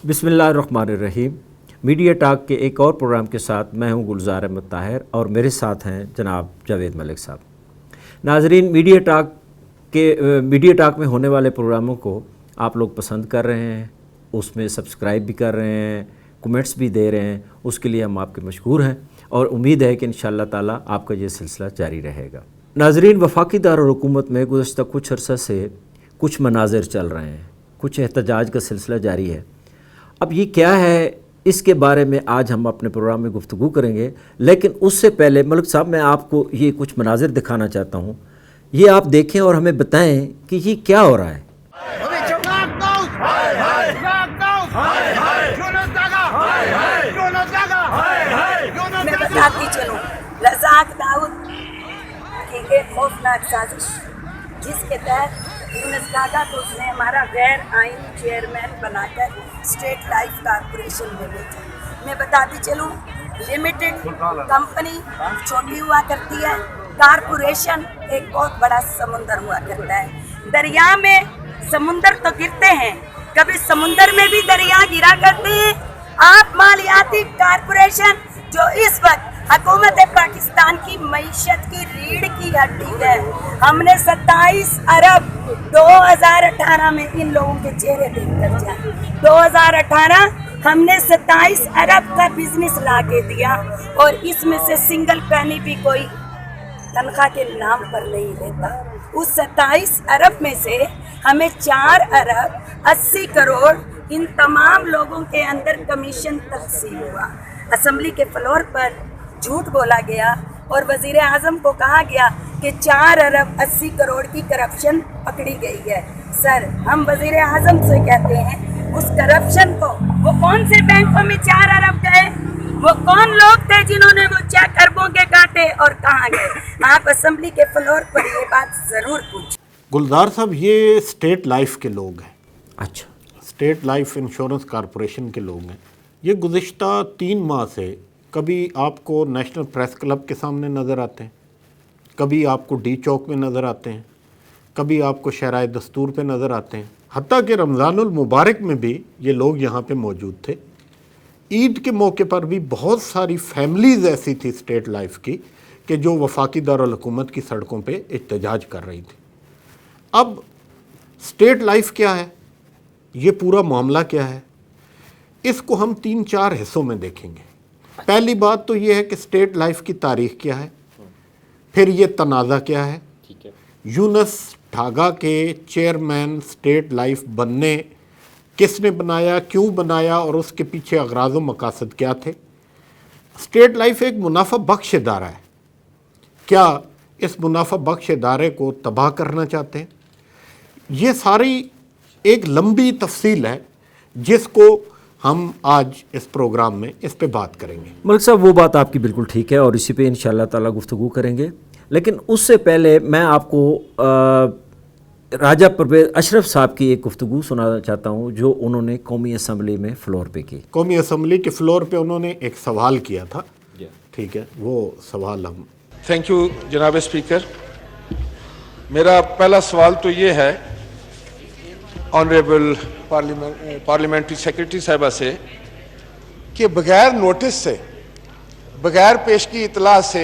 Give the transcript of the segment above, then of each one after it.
बिस्मिल्लाहिर्रहमानिर्रहीम। Media talk के एक और प्रोग्राम के साथ मैं हूं गुलजार अहमद ताहिर और मेरे साथ हैं जनाब जावेद मलिक साहब। नाजरीन, मीडिया टॉक में होने वाले प्रोग्रामों को आप लोग पसंद कर रहे हैं, उसमें सब्सक्राइब भी कर रहे हैं, कमेंट्स भी दे रहे हैं, उसके लिए हम आपके मशकूर हैं और उम्मीद है कि इंशाअल्लाह ताला आपका ये सिलसिला जारी रहेगा। नाजरीन, वफाकी दारुल-हुकूमत में गुज़श्ता कुछ अरसा से कुछ मनाज़िर चल रहे हैं, कुछ एहतजाज का सिलसिला जारी है। अब ये क्या है, इसके बारे में आज हम अपने प्रोग्राम में गुफ्तगू करेंगे, लेकिन उससे पहले मलिक साहब मैं आपको ये कुछ मनाज़िर दिखाना चाहता हूँ। ये आप देखें और हमें बताएं कि ये क्या हो रहा है। मैं बताती चलूं, रज़ाक दाऊद की एक खौफनाक साजिश जिसके तहत यूनुस काका को उसने हमारा गैर आईनी चेयरमैन बनाकर स्टेट लाइफ कारपोरेशन में भेजा। मैं बताती चलूं, लिमिटेड कंपनी छोटी हुआ करती है, कारपोरेशन एक बहुत बड़ा समुंदर हुआ करता है। दरिया में समुंदर तो गिरते हैं, कभी समुंदर में भी दरिया गिरा करते हैं। आप मालियाती कारपोरेशन जो इस वक्त हुकूमत पाकिस्तान की मईशत की रीढ़ की हड्डी है, हमने 27 अरब 2018 में इन लोगों के चेहरे देखकर जाए 2018 हमने 27 अरब का बिजनेस ला के दिया और इसमें से सिंगल पैनी भी कोई तनख्वाह के नाम पर नहीं लेता। उस 27 अरब में से हमें 4 अरब 80 करोड़ इन तमाम लोगों के अंदर कमीशन तकसीम हुआ। असेंबली के फ्लोर पर झूठ बोला गया और वज़ीर आज़म को कहा गया कि 4 अरब 80 करोड़ की करप्शन पकड़ी गई है। सर, हम वज़ीर आज़म से कहते हैं उस करप्शन को, वो कौन से बैंकों में 4 अरब गए, वो कौन लोग थे जिन्होंने वो चेक अरबों के काटे और कहाँ गए? आप असेंबली के फ्लोर पर ये बात ज़रूर पूछें। गुलजार साहब, ये स्टेट लाइफ के लोग हैं। अच्छा, स्टेट लाइफ इंश्योरेंस कॉरपोरेशन के लोग हैं। ये गुज़िश्ता 3 माह से कभी आपको नेशनल प्रेस क्लब के सामने नज़र आते हैं, कभी आपको डी चौक में नज़र आते हैं, कभी आपको शहराए दस्तूर पे नज़र आते हैं। हत्ता कि रमज़ानुल मुबारक में भी ये लोग यहाँ पे मौजूद थे। ईद के मौके पर भी बहुत सारी फैमिलीज़ ऐसी थी स्टेट लाइफ की कि जो वफाकी दारुल-हुकूमत की सड़कों पे एहतजाज कर रही थी। अब स्टेट लाइफ क्या है, ये पूरा मामला क्या है, इसको हम 3-4 हिस्सों में देखेंगे। पहली बात तो ये है कि स्टेट लाइफ की तारीख़ क्या है, फिर ये तनाज़ा क्या है, यूनुस ढागा के चेयरमैन स्टेट लाइफ बनने किसने बनाया, क्यों बनाया और उसके पीछे अगराज़ व मकासद क्या थे। स्टेट लाइफ एक मुनाफा बख्श इदारा है, क्या इस मुनाफा बख्श इदारे को तबाह करना चाहते हैं? ये सारी एक लंबी तफसील है जिसको हम आज इस प्रोग्राम में इस पे बात करेंगे। मलिक साहब, वो बात आपकी बिल्कुल ठीक है और इसी पे इंशाअल्लाह ताला गुफ्तगू करेंगे, लेकिन उससे पहले मैं आपको राजा परवेज़ अशरफ साहब की एक गुफ्तगू सुनाना चाहता हूँ जो उन्होंने कौमी असम्बली में फ़्लोर पे की। कौमी असम्बली के फ़्लोर पे उन्होंने एक सवाल किया था, ठीक है, वो सवाल हम। थैंक यू जनाब स्पीकर। मेरा पहला सवाल तो ये है ऑनरेबल पार्लियामेंट्री सेक्रेटरी साहिबा से कि बगैर नोटिस से, बगैर पेशगी इतला से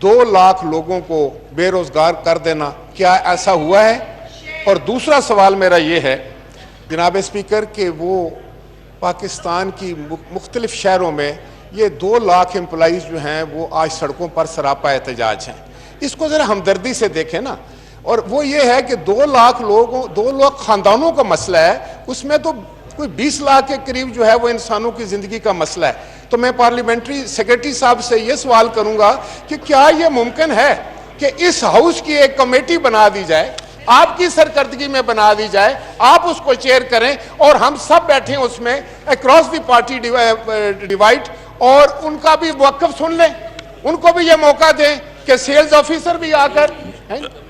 2 लाख लोगों को बेरोज़गार कर देना, क्या ऐसा हुआ है? और दूसरा सवाल मेरा ये है जनाब स्पीकर कि वो पाकिस्तान की मुख्तलिफ शहरों में ये 2 लाख एम्प्लॉइज़ जो हैं वो आज सड़कों पर सरापा एहतजाज हैं। इसको ज़रा हमदर्दी से देखें ना। और वो ये है कि 2 लाख लोगों, 2 लाख ख़ानदानों का मसला है, उसमें तो कोई 20 लाख के करीब जो है वो इंसानों की ज़िंदगी का मसला है। तो मैं पार्लियामेंट्री सेक्रेटरी साहब से ये सवाल करूँगा कि क्या ये मुमकिन है कि इस हाउस की एक कमेटी बना दी जाए, आपकी सरकर्दगी में बना दी जाए, आप उसको चेयर करें और हम सब बैठे उसमें अक्रॉस द पार्टी डिवाइड, और उनका भी वक़्फ़ सुन लें, उनको भी ये मौका दें कि सेल्स ऑफिसर भी आकर,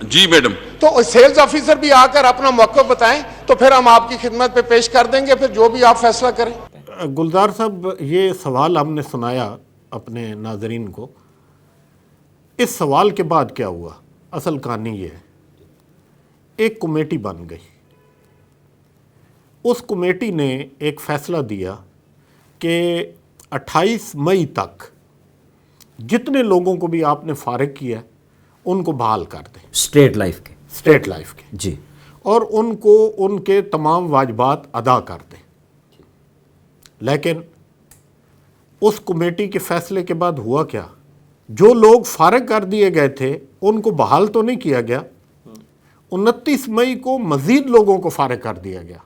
जी मैडम, तो सेल्स ऑफिसर भी आकर अपना मौक़िफ़ बताएं, तो फिर हम आपकी खिदमत पे पेश कर देंगे, फिर जो भी आप फैसला करें। गुलजार साहब, ये सवाल हमने सुनाया अपने नाजरीन को। इस सवाल के बाद क्या हुआ, असल कहानी ये है, एक कमेटी बन गई उस कमेटी ने एक फ़ैसला दिया कि 28 मई तक जितने लोगों को भी आपने फारिग किया है उनको बहाल कर दें, स्टेट लाइफ के। स्टेट लाइफ के, जी। और उनको उनके तमाम वाजिबात अदा कर दें। लेकिन उस कमेटी के फ़ैसले के बाद हुआ क्या, जो लोग फारिग कर दिए गए थे उनको बहाल तो नहीं किया गया, 29 मई को मज़ीद लोगों को फारिग कर दिया गया।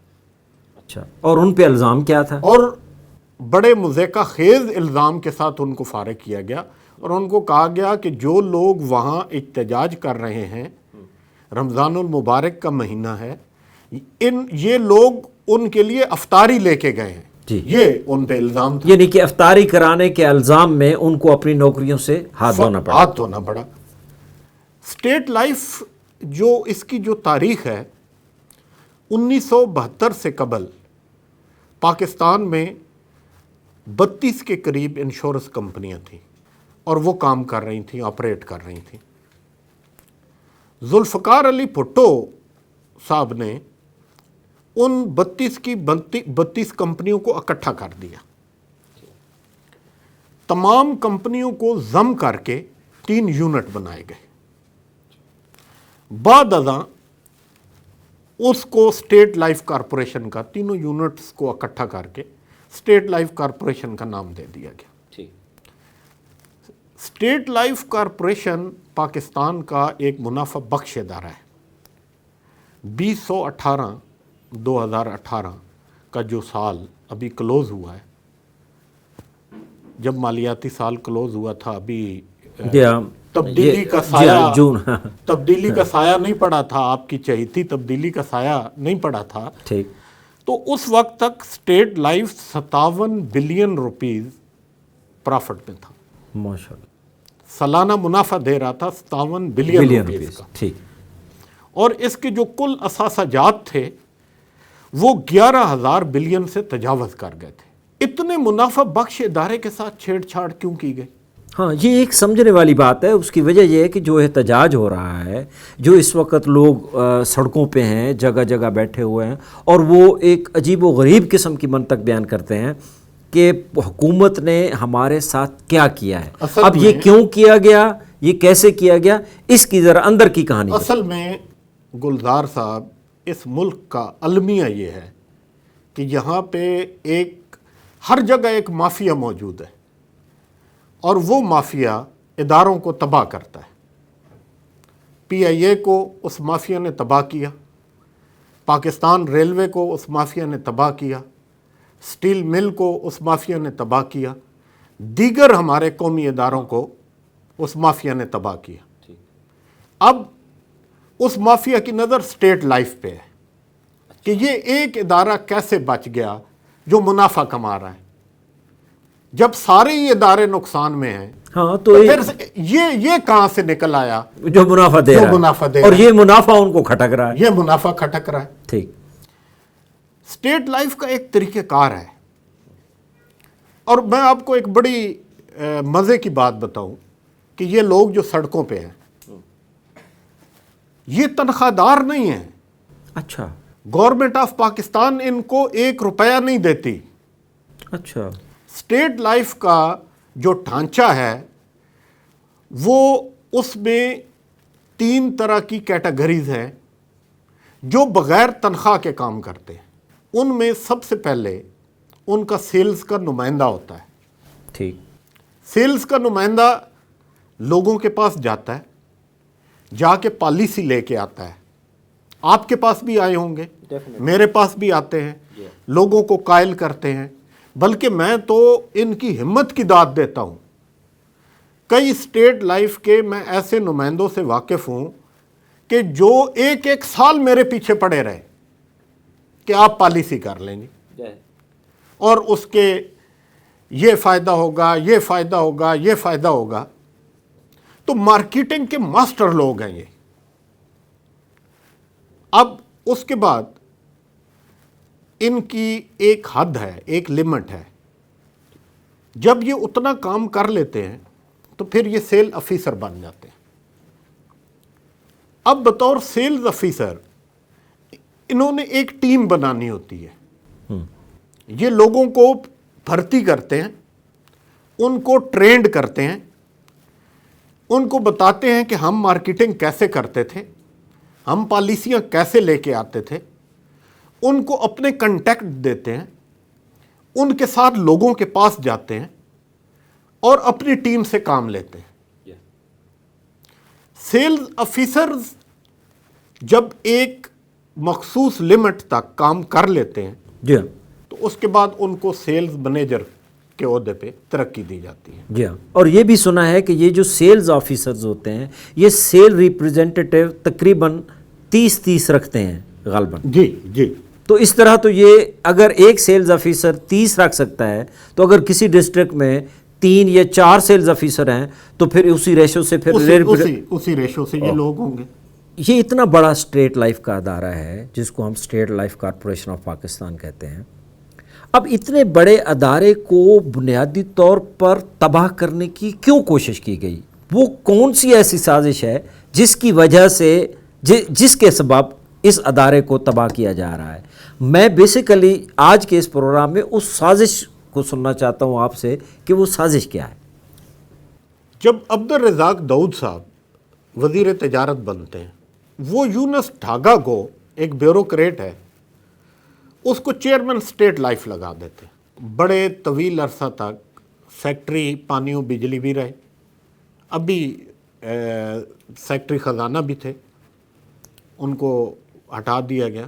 अच्छा, और उन पे इल्ज़ाम क्या था? और बड़े मुज़ेका खेज़ इल्ज़ाम के साथ उनको फारिग किया गया और उनको कहा गया कि जो लोग वहाँ इhtजाज कर रहे हैं, रमज़ानुल मुबारक का महीना है, ये लोग उनके लिए अफ्तारी लेके गए हैं जी। ये उन पे इल्ज़ाम था। यानी कि अफ्तारी कराने के इल्ज़ाम में उनको अपनी नौकरियों से हाथ धोना पड़ा। स्टेट लाइफ जो इसकी जो तारीख़ है, 1972 से कबल पाकिस्तान में 32 के करीब इंश्योरेंस कंपनियां थीं और वो काम कर रही थीं, ऑपरेट कर रही थीं। जुल्फ़कार अली भुट्टो साहब ने उन 32 कंपनियों को इकट्ठा कर दिया, तमाम कंपनियों को जम करके 3 यूनिट बनाए गए। बाद अज़ां उसको स्टेट लाइफ कॉरपोरेशन का, तीनों यूनिट्स को इकट्ठा करके स्टेट लाइफ कॉरपोरेशन का नाम दे दिया गया। स्टेट लाइफ कॉरपोरेशन पाकिस्तान का एक मुनाफा बख्श इदारा है। 2018 का जो साल अभी क्लोज़ हुआ है, जब मालियाती साल क्लोज़ हुआ था, अभी तब्दीली का साया, जून तब्दीली का साया नहीं पड़ा था, आपकी चहेती तब्दीली का साया नहीं पड़ा था। ठीक। तो उस वक्त तक state life 57 billion rupees profit में था, माशाअल्लाह, सालाना मुनाफा दे रहा था 57 बिलियन रुपीस का। ठीक। और इसके जो कुल असासाजात थे वो 11,000 बिलियन से तजावज़ कर गए थे। इतने मुनाफा बख्श इदारे के साथ छेड़छाड़ क्यों की गई? हाँ, ये एक समझने वाली बात है। उसकी वजह यह है कि जो एहतजाज हो रहा है, जो इस वक्त लोग सड़कों पे हैं, जगह जगह बैठे हुए हैं, और वो एक अजीब व गरीब किस्म की मंतक बयान करते हैं कि हुकूमत ने हमारे साथ क्या किया है, अब ये क्यों किया गया, ये कैसे किया गया, इसकी ज़रा अंदर की कहानी। असल में गुलजार साहब, इस मुल्क का अलमिया ये है कि यहाँ पे हर जगह एक माफिया मौजूद है और वो माफिया इदारों को तबाह करता है। PIA को उस माफिया ने तबाह किया, पाकिस्तान रेलवे को उस माफिया ने तबाह किया, स्टील मिल को उस माफिया ने तबाह किया, दीगर हमारे कौमी इदारों को उस माफिया ने तबाह किया। अब उस माफिया की नज़र स्टेट लाइफ पे है कि ये एक इदारा कैसे बच गया जो मुनाफा कमा रहा है, जब सारे ही इदारे नुकसान में हैं। हाँ, तो फिर ये कहाँ से निकल आया जो मुनाफा दे रहा है, और ये मुनाफा उनको खटक रहा है, ये मुनाफा खटक रहा है। ठीक। स्टेट लाइफ का एक तरीक़ेकार है। और मैं आपको एक बड़ी मज़े की बात बताऊं कि ये लोग जो सड़कों पे हैं ये तनख्वाहदार नहीं हैं। अच्छा। गवर्नमेंट ऑफ पाकिस्तान इनको 1 रुपया नहीं देती। अच्छा। स्टेट लाइफ का जो ढांचा है वो, उसमें 3 तरह की कैटेगरीज हैं जो बग़ैर तनख्वाह के काम करते हैं। उनमें सबसे पहले उनका सेल्स का नुमाइंदा होता है। ठीक। सेल्स का नुमाइंदा लोगों के पास जाता है, जाके पॉलिसी लेके आता है। आपके पास भी आए होंगे, मेरे पास भी आते हैं, लोगों को कायल करते हैं। बल्कि मैं तो इनकी हिम्मत की दाद देता हूँ। कई स्टेट लाइफ के मैं ऐसे नुमाइंदों से वाकिफ़ हूँ कि जो 1-1 साल मेरे पीछे पड़े रहे कि आप पॉलिसी कर लेंगे और उसके ये फ़ायदा होगा, ये फ़ायदा होगा, ये फ़ायदा होगा। तो मार्केटिंग के मास्टर लोग हैं ये। अब उसके बाद इनकी एक हद है, एक लिमिट है। जब ये उतना काम कर लेते हैं तो फिर ये सेल ऑफिसर बन जाते हैं। अब बतौर सेल्स ऑफिसर इन्होंने एक टीम बनानी होती है। یہ لوگوں کو بھرتی کرتے ہیں, ان کو ٹرینڈ کرتے ہیں, ان کو بتاتے ہیں کہ ہم مارکیٹنگ کیسے کرتے تھے, ہم پالیسیاں کیسے لے کے آتے تھے, ان کو اپنے کنٹیکٹ دیتے ہیں, ان کے ساتھ لوگوں کے پاس جاتے ہیں اور اپنی ٹیم سے کام لیتے ہیں. سیلز آفیسرز جب ایک مخصوص لمٹ تک کام کر لیتے ہیں جی ہاں, تو اس کے بعد ان کو سیلز مینیجر کے عہدے پہ ترقی دی جاتی ہے. جی ہاں, اور یہ بھی سنا ہے کہ یہ جو سیلز آفیسرز ہوتے ہیں یہ سیل ریپریزنٹیٹیو تقریباً 30 رکھتے ہیں غالباً. جی جی. تو اس طرح تو یہ اگر ایک سیلز آفیسر 30 رکھ سکتا ہے تو اگر کسی ڈسٹرکٹ میں 3 یا 4 سیلز آفیسر ہیں تو پھر اسی ریشو سے اسی ریشو سے یہ لوگ ہوں گے. یہ اتنا بڑا اسٹیٹ لائف کا ادارہ ہے جس کو ہم state life corporation of Pakistan کہتے ہیں. اب اتنے بڑے ادارے کو بنیادی طور پر تباہ کرنے کی کیوں کوشش کی گئی؟ وہ کون سی ایسی سازش ہے جس کی وجہ سے جس کے سبب اس ادارے کو تباہ کیا جا رہا ہے؟ میں بیسیکلی آج کے اس پروگرام میں اس سازش کو سننا چاہتا ہوں آپ سے کہ وہ سازش کیا ہے. جب عبدالرزاق داؤد صاحب وزیر تجارت بنتے ہیں, وہ یونس ڈھاگا کو, ایک بیوروکریٹ ہے, اس کو چیئرمین اسٹیٹ لائف لگا دیتے. بڑے طویل عرصہ تک سیکٹری پانی و بجلی بھی رہے, ابھی سیکٹری خزانہ بھی تھے, ان کو ہٹا دیا گیا,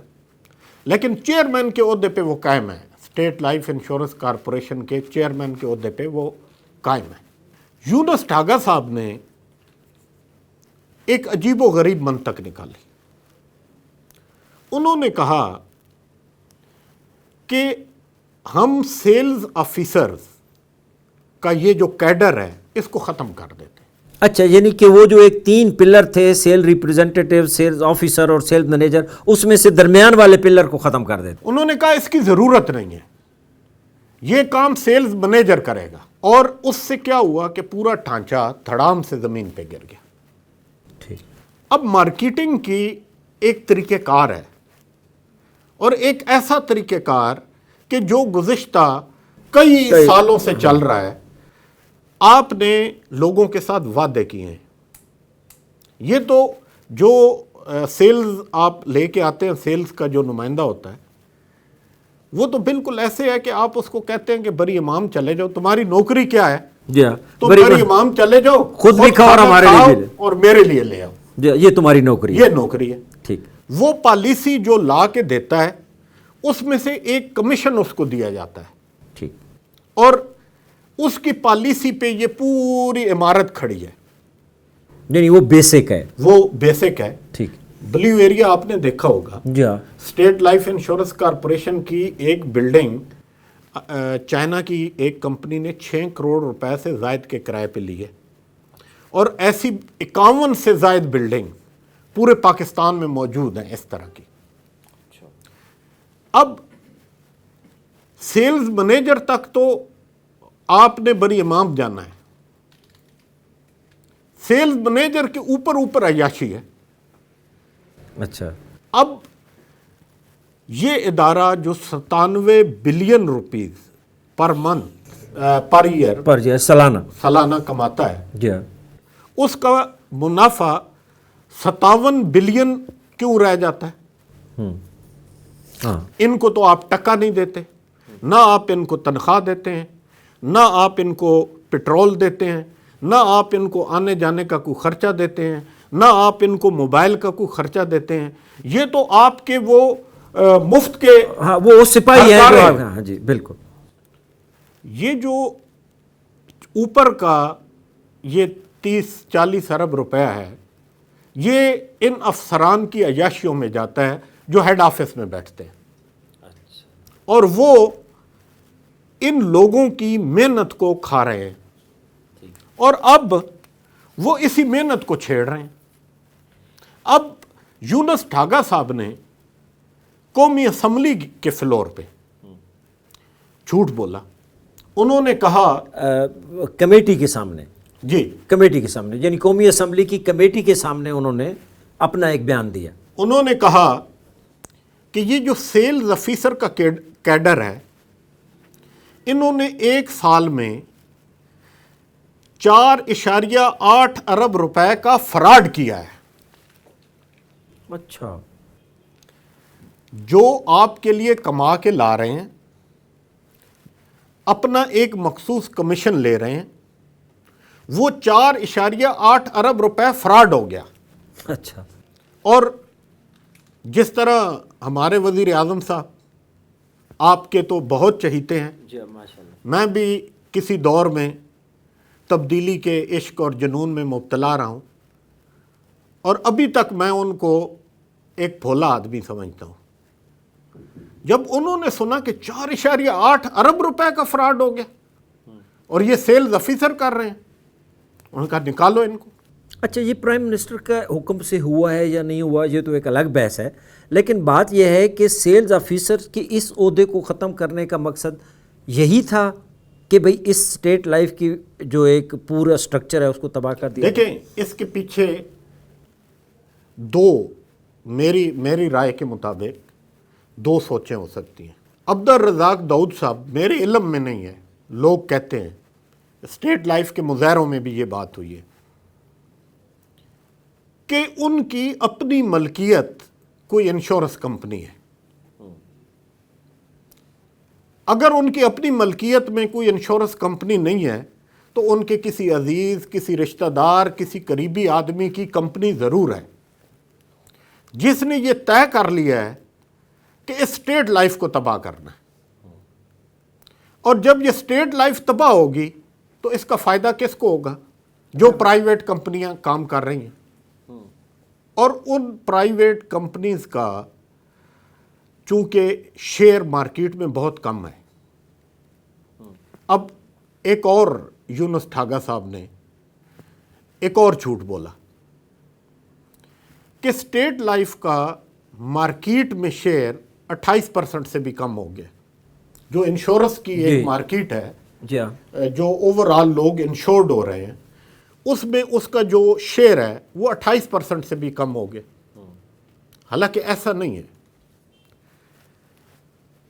لیکن چیئرمین کے عہدے پہ وہ قائم ہے. اسٹیٹ لائف انشورنس کارپوریشن کے چیئرمین کے عہدے پہ وہ قائم ہے. یونس ڈھاگا صاحب نے ایک عجیب و غریب منطق نکالی. انہوں نے کہا کہ ہم سیلز آفیسرز کا یہ جو کیڈر ہے اس کو ختم کر دیتے. اچھا, یعنی کہ وہ جو ایک 3 پلر تھے, سیل ریپریزنٹیٹیو, سیلز آفیسر اور سیلز مینیجر, اس میں سے درمیان والے پلر کو ختم کر دیتے. انہوں نے کہا اس کی ضرورت نہیں ہے, یہ کام سیلز مینیجر کرے گا. اور اس سے کیا ہوا کہ پورا ڈھانچہ دھڑام سے زمین پہ گر گیا. ٹھیک. اب مارکیٹنگ کی ایک طریقہ کار ہے, اور ایک ایسا طریقہ کار کہ جو گزشتہ کئی سالوں سے چل رہا ہے. آپ نے لوگوں کے ساتھ وعدے کیے ہیں. یہ تو جو سیلز آپ لے کے آتے ہیں, سیلز کا جو نمائندہ ہوتا ہے, وہ تو بالکل ایسے ہے کہ آپ اس کو کہتے ہیں کہ بری امام چلے جاؤ, تمہاری نوکری کیا ہے؟ جی ہاں, تو بری امام چلے جاؤ, خود بھی کھاؤ اور ہمارے لیے بھی, اور میرے لیے لے آؤ. یہ تمہاری نوکری ہے. یہ نوکری ہے. ٹھیک. وہ پالیسی جو لا کے دیتا ہے اس میں سے ایک کمیشن اس کو دیا جاتا ہے. ٹھیک. اور اس کی پالیسی پہ یہ پوری عمارت کھڑی ہے. یعنی وہ بیسک ہے. وہ بیسک ہے. ٹھیک. بلیو ایریا آپ نے دیکھا ہوگا. جی ہاں. اسٹیٹ لائف انشورنس کارپوریشن کی ایک بلڈنگ چائنا کی ایک کمپنی نے 6 کروڑ روپے سے زائد کے کرائے پہ لی ہے, اور ایسی 51 سے زائد بلڈنگ پورے پاکستان میں موجود ہیں اس طرح کی. اب سیلز مینیجر تک تو آپ نے بری امام جانا ہے, سیلز مینیجر کے اوپر عیاشی ہے. اچھا. اب یہ ادارہ جو 97 billion rupees per month per year سالانہ کماتا ہے, جی ہاں, اس کا منافع 57 بلین کیوں رہ جاتا ہے؟ ہاں. ان کو تو آپ ٹکا نہیں دیتے, نہ آپ ان کو تنخواہ دیتے ہیں, نہ آپ ان کو پٹرول دیتے ہیں, نہ آپ ان کو آنے جانے کا کوئی خرچہ دیتے ہیں, نہ آپ ان کو موبائل کا کوئی خرچہ دیتے ہیں. یہ تو آپ کے وہ مفت کے, ہاں, وہ سپاہی ہیں. ہاں جی بالکل. یہ جو اوپر کا یہ 30-40 ارب روپیہ ہے, یہ ان افسران کی عیاشیوں میں جاتا ہے جو ہیڈ آفس میں بیٹھتے ہیں. اور وہ ان لوگوں کی محنت کو کھا رہے ہیں, اور اب وہ اسی محنت کو چھیڑ رہے ہیں. اب یونس ڈھاگا صاحب نے قومی اسمبلی کے فلور پہ جھوٹ بولا. انہوں نے کہا کمیٹی کے سامنے, جی کمیٹی کے سامنے, یعنی قومی اسمبلی کی کمیٹی کے سامنے انہوں نے اپنا ایک بیان دیا. انہوں نے کہا کہ یہ جو سیلز آفیسر کا कैडर है, इन्होंने एक साल में 4.8 अरब रुपए का फ्रॉड किया है। अच्छा, जो आपके लिए कमा के ला रहे हैं, अपना एक मखसूस कमीशन ले रहे हैं, वो 4.8 अरब रुपए फ्रॉड हो गया। अच्छा, और जिस तरह हमारे वज़ीर आज़म साहब आपके तो बहुत चहीते हैं, जी माशाल्लाह, मैं भी किसी दौर में तब्दीली के इश्क और जुनून में मुब्तला रहा हूँ, और अभी तक मैं उनको एक भोला आदमी समझता हूँ। जब उन्होंने सुना कि 4.8 अरब रुपए का फ्रॉड हो गया और ये सेल्स ऑफिसर कर रहे हैं, उन्होंने कहा निकालो इनको। अच्छा, ये प्राइम मिनिस्टर का हुक्म से हुआ है या नहीं हुआ, ये तो एक अलग बहस है, लेकिन बात यह है कि सेल्स ऑफिसर की इस ओहदे को ख़त्म करने का मकसद यही था कि भाई इस स्टेट लाइफ की जो एक पूरा स्ट्रक्चर है उसको तबाह कर दिया। देखें, इसके पीछे दो, मेरी राय के मुताबिक दो सोचें हो सकती हैं। अब्दुल रज़ाक दाऊद साहब मेरे इल्म में नहीं है, लोग कहते हैं, स्टेट लाइफ के मुज़ाहरों में भी ये बात हुई है कि उनकी अपनी मलकियत कोई इंश्योरेंस कंपनी है। अगर उनकी अपनी मलकियत में कोई इंश्योरेंस कंपनी नहीं है तो उनके किसी अजीज़, किसी रिश्तेदार, किसी करीबी आदमी की कंपनी ज़रूर है, जिसने ये तय कर लिया है कि इस स्टेट लाइफ को तबाह करना है। और जब ये स्टेट लाइफ तबाह होगी तो इसका फ़ायदा किसको होगा? जो प्राइवेट कंपनियां काम कर रही हैं, और उन प्राइवेट कंपनीज का चूंकि शेयर मार्केट में बहुत कम है। अब एक और यूनुस ठागा साहब ने एक और झूठ बोला कि स्टेट लाइफ का मार्केट में शेयर 28% से भी कम हो गया। जो इंश्योरेंस की एक मार्केट है, जी हाँ, जो ओवरऑल लोग इंश्योर्ड हो रहे हैं, उसमें उसका जो शेयर है वो 28% से भी कम हो गया। हालांकि ऐसा नहीं है,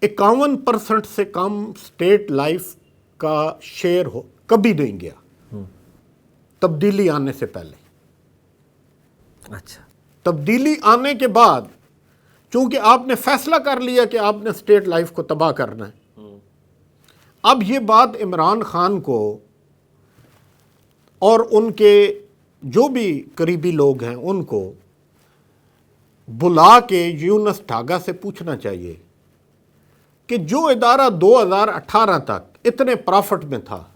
51% से कम स्टेट लाइफ का शेयर हो कभी नहीं गया तब्दीली आने से पहले। अच्छा, तब्दीली आने के बाद चूंकि आपने फैसला कर लिया कि आपने स्टेट लाइफ को तबाह करना है, अब ये बात इमरान खान को और उनके जो भी करीबी लोग हैं उनको बुला के यूनुस ठागा से पूछना चाहिए कि जो इदारा 2018 तक इतने प्रॉफिट में था,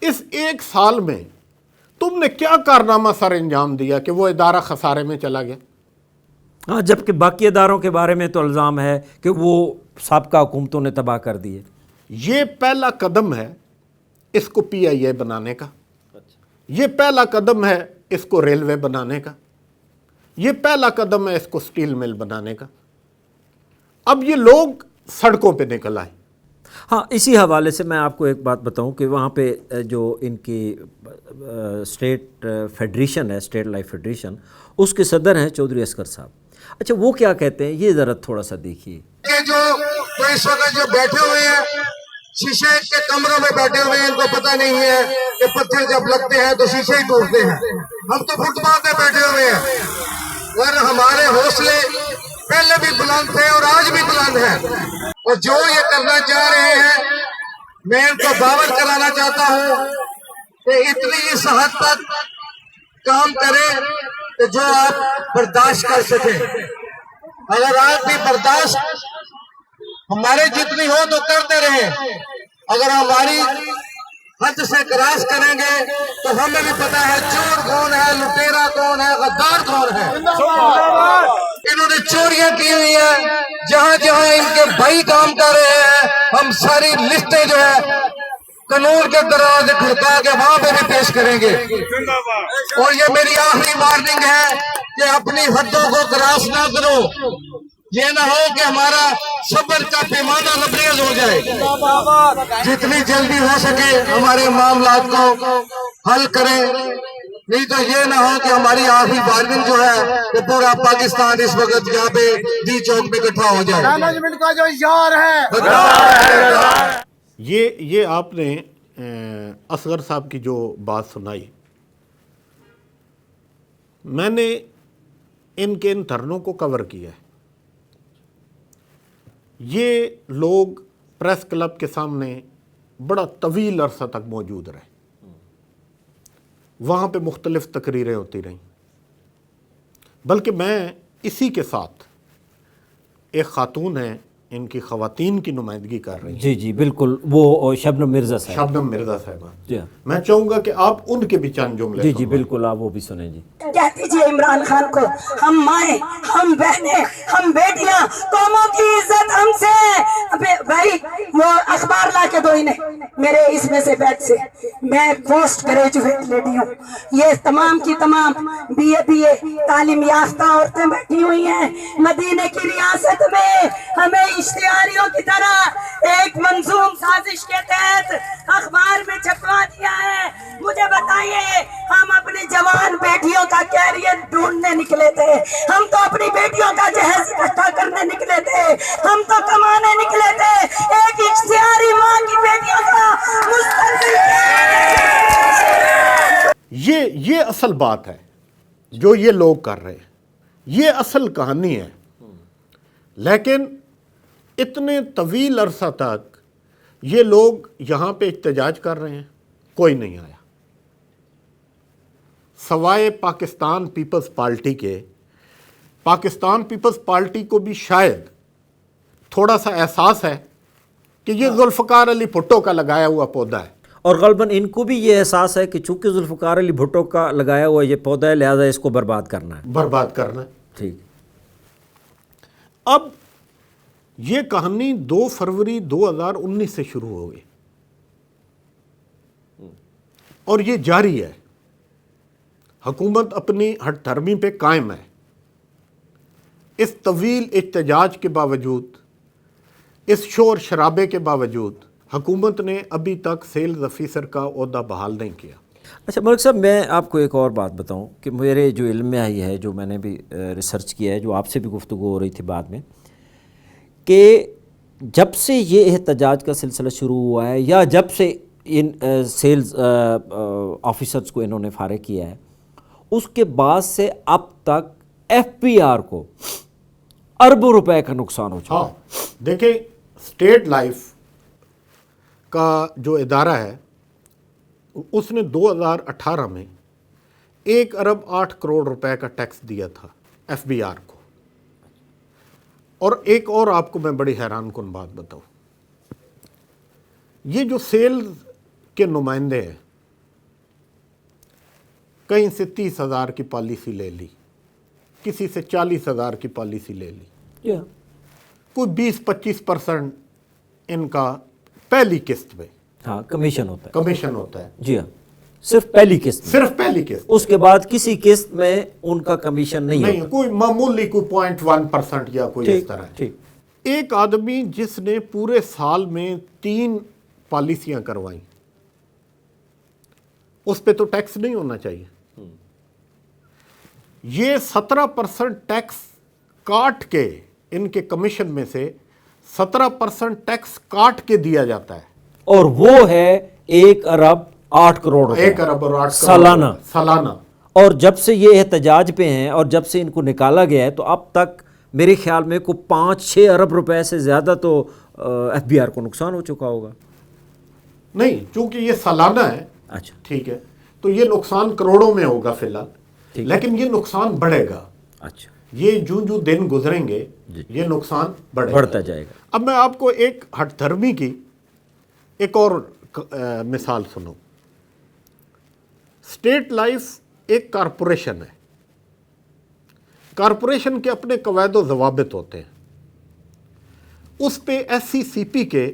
इस एक साल में तुमने क्या कारनामा सर अंजाम दिया कि वो इदारा खसारे में चला गया? हाँ, जबकि बाकी इदारों के बारे में तो इल्ज़ाम है कि वो साबका हुकूमतों ने तबाह कर दिए। ये पहला कदम है इसको PIA बनाने का, ये पहला कदम है इसको रेलवे बनाने का, ये पहला कदम है इसको स्टील मिल बनाने का। अब ये लोग सड़कों पे निकल आए। हाँ, इसी हवाले से मैं आपको एक बात बताऊं कि वहाँ पे जो इनकी स्टेट फेडरेशन है, स्टेट लाइफ फेडरेशन, उसके सदर हैं चौधरी असगर साहब। अच्छा, वो क्या कहते हैं ये ज़रा थोड़ा सा देखिए। जो इस वक्त जो बैठे हुए हैं शीशे के कमरों में बैठे हुए हैं, इनको पता नहीं है कि पत्थर जब लगते हैं तो शीशे ही टूटते हैं। हम तो फुटपाथ पे बैठे हुए हैं और हमारे हौसले पहले भी बुलंद थे और आज भी बुलंद हैं। और जो ये करना चाह रहे हैं, मैं इनको बावर कराना चाहता हूँ कि इतनी इस हद तक काम करें कि जो आप बर्दाश्त कर सकें। अगर आप भी बर्दाश्त हमारे जितनी हो तो करते रहे, अगर हमारी हद से क्रॉस करेंगे तो हमें भी पता है चोर कौन है, लुटेरा कौन है, गद्दार कौन है। इन्होंने चोरियां की हुई है, जहां जहां इनके भाई काम कर रहे हैं, हम सारी लिस्टें जो है कानून के दरवाजे खड़का के वहां पे भी पेश करेंगे। और ये मेरी आखिरी वार्निंग है कि अपनी हदों को क्रॉस ना करो, ये ना हो कि हमारा सब्र का पैमाना लबरेज हो जाए। जितनी जल्दी हो सके हमारे मामलात को हल करें। नहीं तो ये ना हो कि हमारी आखिरी बार्गेन जो है वो पूरा पाकिस्तान इस वक्त यहाँ पे डी चौक में इकट्ठा हो जाए। मैनेजमेंट का जो यार है ये आपने असगर साहब की जो बात सुनाई, मैंने इनके इन धरनों को कवर किया है। ये लोग प्रेस क्लब के सामने बड़ा तवील अरसा तक मौजूद रहे, वहाँ पे मुख्तलिफ तकरीरें होती रहीं, बल्कि मैं इसी के साथ एक खातून है, इनकी ख़वातीन की नुमाइंदगी कर रही हैं। जी जी बिल्कुल, वो शबनम मिर्ज़ा साहब। शबनम मिर्ज़ा साहिबा, जी हाँ। मैं चाहूँगा कि आप उनके भी चंद जुमले जी जी सुनवाएं। बिल्कुल, आप वो भी सुने जी। कह दीजिए इमरान खान को, हम माए, हम बहनें, हम बेटियां, कौमों की इज्जत हमसे। अबे भाई वो अखबार ला के दो इन्हें मेरे इसमें से बैग से। मैं पोस्ट ग्रेजुएट लेडी हूँ, ये तमाम की तमाम बीए तालीम याफ्ता औरतें बैठी हुई हैं मदीने की रियासत में। हमें इश्तिहारियों की तरह एक मंजूम साजिश के तहत अखबार में छपवा दिया है। मुझे बताइए, हम अपनी जवान बेटियों का कैरियर ढूंढने निकले थे, हम तो अपनी बेटियों का जहेज इकट्ठा करने निकले थे, हम तो कमाने निकले थे। एक इश्तिहारी माँ की बेटियों का मुस्तकबिल। ये असल बात है जो ये लोग कर रहे हैं, ये असल कहानी है। लेकिन इतने तवील अरसा तक ये लोग यहाँ पे एहतजाज कर रहे हैं, कोई नहीं आया सवाए पाकिस्तान पीपल्स पार्टी के। पाकिस्तान पीपल्स पार्टी को भी शायद थोड़ा सा एहसास है कि ये जुल्फ़िकार अली भुट्टो का लगाया हुआ पौधा है, और गलबन इनको भी ये एहसास है कि चूंकि जुल्फ़िकार अली भुट्टो का लगाया हुआ ये पौधा है, लिहाजा इसको बर्बाद करना है। बर्बाद करना है। ठीक। अब ये कहानी 2 फरवरी 2019 से शुरू हो गई और ये जारी है। हुकूमत अपनी हठधर्मी पे कायम है। इस तवील एहतजाज के बावजूद, इस शोर शराबे के बावजूद हुकूमत ने अभी तक सेल्स ऑफिसर का ओहदा बहाल नहीं किया। अच्छा मलिक साहब, मैं आपको एक और बात बताऊं कि मेरे जो इल्म में आई है, जो मैंने भी रिसर्च किया है, जो आपसे भी गुफ्तगू हो रही थी बाद में, कि जब से ये एहतजाज का सिलसिला शुरू हुआ है या जब से इन सेल्स ऑफिसर्स को इन्होंने फारिग किया है, उसके बाद से अब तक एफपीआर को अरबों रुपए का नुकसान हो चुका है। हाँ, देखिए स्टेट लाइफ का जो इदारा है उसने 2018 में 1 अरब 8 करोड़ रुपए का टैक्स दिया था एफबीआर को। और एक और आपको मैं बड़ी हैरान कुन बात बताऊं, ये जो सेल्स के नुमाइंदे हैं, कहीं से 30,000 की पॉलिसी ले ली, किसी से 40,000 की पॉलिसी ले ली, या कोई 20-25% इनका पहली किस्त में हाँ कमीशन होता है। कमीशन होता है। जी हाँ, सिर्फ पहली किस्त में। सिर्फ पहली किस्त, उसके बाद किसी किस्त में उनका कमीशन नहीं नहीं होता। कोई मामूली कोई 0.1% या कोई इस ठीक तरह है। ठीक। एक आदमी जिसने पूरे साल में 3 पॉलिसियां करवाई, उस पे तो टैक्स नहीं होना चाहिए। ये 17% टैक्स काट के, इनके कमीशन में से 17% टैक्स काट के दिया जाता है, और वो है 1 अरब 8 करोड़ रुपए 1 अरब और 8 करोड़ सालाना। सालाना। और जब से ये एहतजाज पे हैं और जब से इनको निकाला गया है, तो अब तक मेरे ख्याल में को 5-6 अरब रुपए से ज़्यादा तो एफबीआर को नुकसान हो चुका होगा। नहीं, चूंकि ये सालाना है, अच्छा ठीक है, तो ये नुकसान करोड़ों में होगा फिलहाल, ठीक। लेकिन ये नुकसान बढ़ेगा। अच्छा, ये जो दिन गुजरेंगे ये नुकसान बढ़ता जाएगा। अब मैं आपको एक हठधर्मी की एक और मिसाल सुनो। स्टेट लाइफ एक कारपोरेशन है, कारपोरेशन के अपने कवायद व ज़वाबित होते हैं, उस पे SCCP के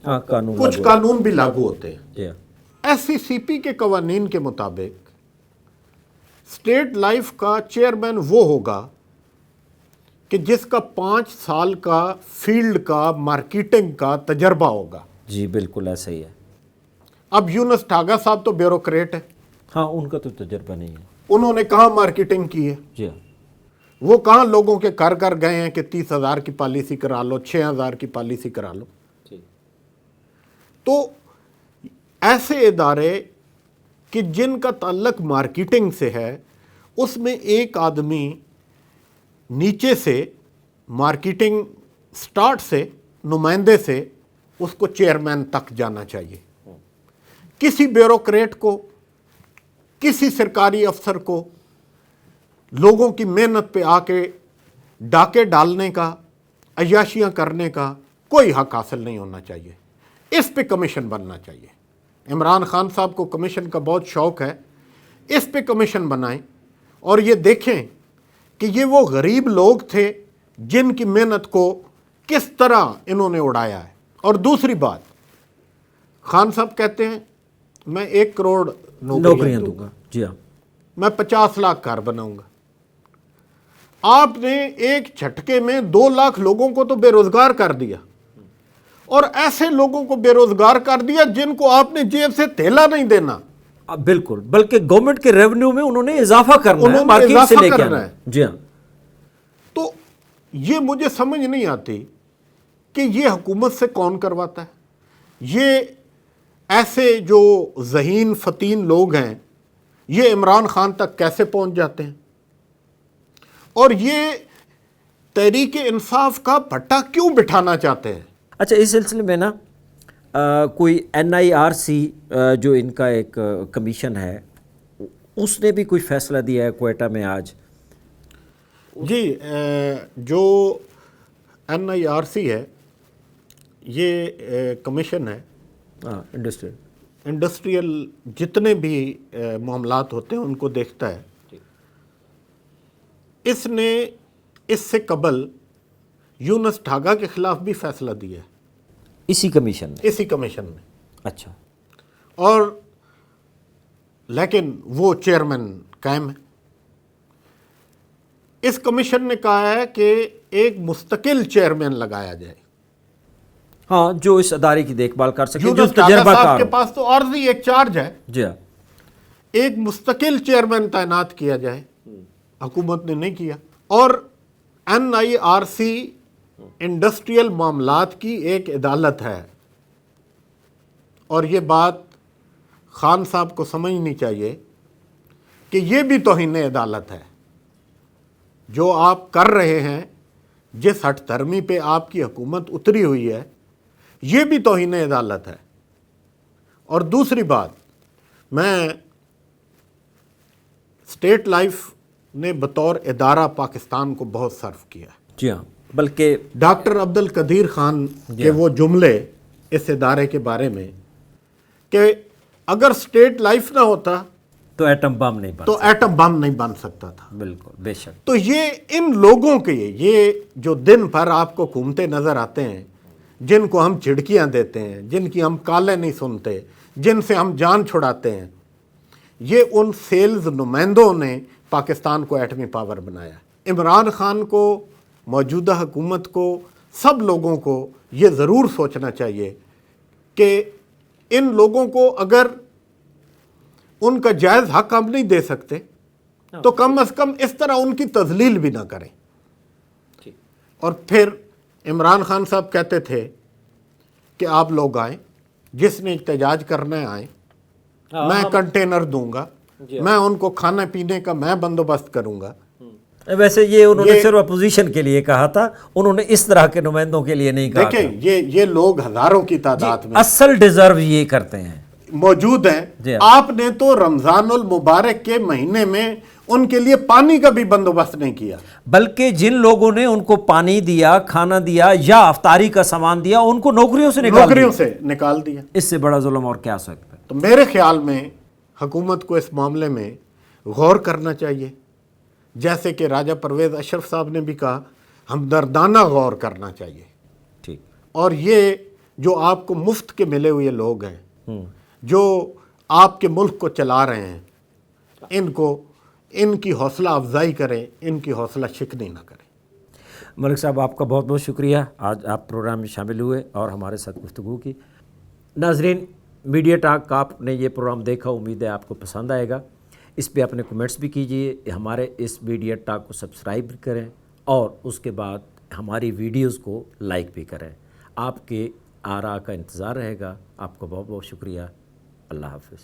हाँ कानून कुछ लागू कानून भी लागू होते हैं। है। जी हाँ। SCCP के कवानीन के मुताबिक स्टेट लाइफ का चेयरमैन वो होगा कि जिसका 5 साल का फील्ड का मार्केटिंग का तजर्बा होगा। जी बिल्कुल ऐसा ही है। अब यूनुस ठागा साहब तो ब्यूरोक्रेट है, ہاں ان کا تو تجربہ نہیں ہے. انہوں نے کہاں مارکیٹنگ کی ہے؟ جی ہاں. وہ کہاں لوگوں کے گھر گھر گئے ہیں کہ 30,000 کی پالیسی کرا لو، 6,000 کی پالیسی کرا لو؟ تو ایسے ادارے کہ جن کا تعلق مارکیٹنگ سے ہے، اس میں ایک آدمی نیچے سے مارکیٹنگ سٹارٹ سے نمائندے سے اس کو چیئرمین تک جانا چاہیے. کسی بیوروکریٹ کو، کسی سرکاری افسر کو لوگوں کی محنت پہ آ کے ڈاکے ڈالنے کا، عیاشیاں کرنے کا کوئی حق حاصل نہیں ہونا چاہیے. اس پہ کمیشن بننا چاہیے. عمران خان صاحب کو کمیشن کا بہت شوق ہے، اس پہ کمیشن بنائیں اور یہ دیکھیں کہ یہ وہ غریب لوگ تھے جن کی محنت کو کس طرح انہوں نے اڑایا ہے. اور دوسری بات، خان صاحب کہتے ہیں میں 1 کروڑ نوکریاں دوں گا. جی ہاں. میں 50 لاکھ گھر بناؤں گا. آپ نے ایک جھٹکے میں 2 لاکھ لوگوں کو تو بے روزگار کر دیا، اور ایسے لوگوں کو بے روزگار کر دیا جن کو آپ نے جیب سے تھیلا نہیں دینا. بالکل، بلکہ گورنمنٹ کے ریونیو میں انہوں نے اضافہ کرنا ہے، انہوں نے مارکیٹ سے اضافہ لے کے کرنا آنا ہے. جی ہاں. تو یہ مجھے سمجھ نہیں آتی کہ یہ حکومت سے کون کرواتا ہے. یہ ایسے جو ذہین فتین لوگ ہیں یہ عمران خان تک کیسے پہنچ جاتے ہیں؟ اور یہ تحریک انصاف کا پٹا کیوں بٹھانا چاہتے ہیں؟ اچھا، اس سلسلے میں نا کوئی NIRC جو ان کا ایک کمیشن ہے، اس نے بھی کوئی فیصلہ دیا ہے کوئٹہ میں آج؟ جی، جو NIRC ہے یہ کمیشن ہے ہاں، انڈسٹریل جتنے بھی معاملات ہوتے ہیں ان کو دیکھتا ہے. اس نے اس سے قبل یونس ڈھاگا کے خلاف بھی فیصلہ دیا ہے اسی کمیشن نے. اسی کمیشن میں. اچھا. اور لیکن وہ چیئرمین قائم ہے. اس کمیشن نے کہا ہے کہ ایک مستقل چیئرمین لگایا جائے. ہاں، جو اس ادارے کی دیکھ بھال کر سکے، جو یونس ڈھاگا تجربہ صاحب کار کے ہو. پاس تو عارضی ایک چارج ہے. جی ہاں. ایک مستقل چیئرمین تعینات کیا جائے، حکومت نے نہیں کیا. اور NIRC انڈسٹریل معاملات کی ایک عدالت ہے، اور یہ بات خان صاحب کو سمجھنی چاہیے کہ یہ بھی توہین عدالت ہے. جو آپ کر رہے ہیں، جس ہٹ دھرمی پہ آپ کی حکومت اتری ہوئی ہے، یہ بھی توہین عدالت ہے. اور دوسری بات، میں اسٹیٹ لائف نے بطور ادارہ پاکستان کو بہت صرف کیا. جی ہاں. بلکہ ڈاکٹر عبد القدیر خان کے وہ جملے اس ادارے کے بارے میں کہ اگر اسٹیٹ لائف نہ ہوتا تو ایٹم بم نہیں بن تو ایٹم بم نہیں بن سکتا تھا. بالکل، بے شک. تو یہ ان لوگوں کے یہ جو دن بھر آپ کو گھومتے نظر آتے ہیں، جن کو ہم جھڑکیاں دیتے ہیں، جن کی ہم کالیں نہیں سنتے، جن سے ہم جان چھڑاتے ہیں، یہ ان سیلز نمائندوں نے پاکستان کو ایٹمی پاور بنایا. عمران خان کو، موجودہ حکومت کو، سب لوگوں کو یہ ضرور سوچنا چاہیے کہ ان لوگوں کو اگر ان کا جائز حق ہم نہیں دے سکتے تو کم از کم اس طرح ان کی تذلیل بھی نہ کریں. اور پھر عمران خان صاحب کہتے تھے کہ آپ لوگ آئیں، جس نے احتجاج کرنا ہے آئیں، میں کنٹینر دوں گا، میں ان کو کھانے پینے کا میں بندوبست کروں گا. ویسے یہ انہوں نے صرف اپوزیشن کے لیے کہا تھا، انہوں نے اس طرح کے نمائندوں کے لیے نہیں کہا. دیکھیں یہ لوگ ہزاروں کی تعداد میں اصل ڈیزرو یہ کرتے ہیں، موجود ہیں. آپ نے تو رمضان المبارک کے مہینے میں ان کے لیے پانی کا بھی بندوبست نہیں کیا. بلکہ جن لوگوں نے ان کو پانی دیا، کھانا دیا یا افطاری کا سامان دیا، ان کو نوکریوں سے نکال دیا. اس سے بڑا ظلم اور کیا سکتا ہے؟ تو میرے خیال میں حکومت کو اس معاملے میں غور کرنا چاہیے. جیسے کہ راجہ پرویز اشرف صاحب نے بھی کہا، ہمدردانہ غور کرنا چاہیے. ٹھیک. اور یہ جو آپ کو مفت کے ملے ہوئے لوگ ہیں، جو آپ کے ملک کو چلا رہے ہیں، ان کی حوصلہ افزائی کریں، ان کی حوصلہ شکنی نہ کریں. ملک صاحب، آپ کا بہت بہت شکریہ، آج آپ پروگرام میں شامل ہوئے اور ہمارے ساتھ گفتگو کی. ناظرین، मीडिया टॉक का आपने ये प्रोग्राम देखा, उम्मीद है आपको पसंद आएगा। इस पे अपने कमेंट्स भी कीजिए, हमारे इस मीडिया टॉक को सब्सक्राइब भी करें और उसके बाद हमारी वीडियोस को लाइक भी करें। आपके आरा का इंतज़ार रहेगा। आपको बहुत बहुत शुक्रिया। अल्लाह हाफ़िज़।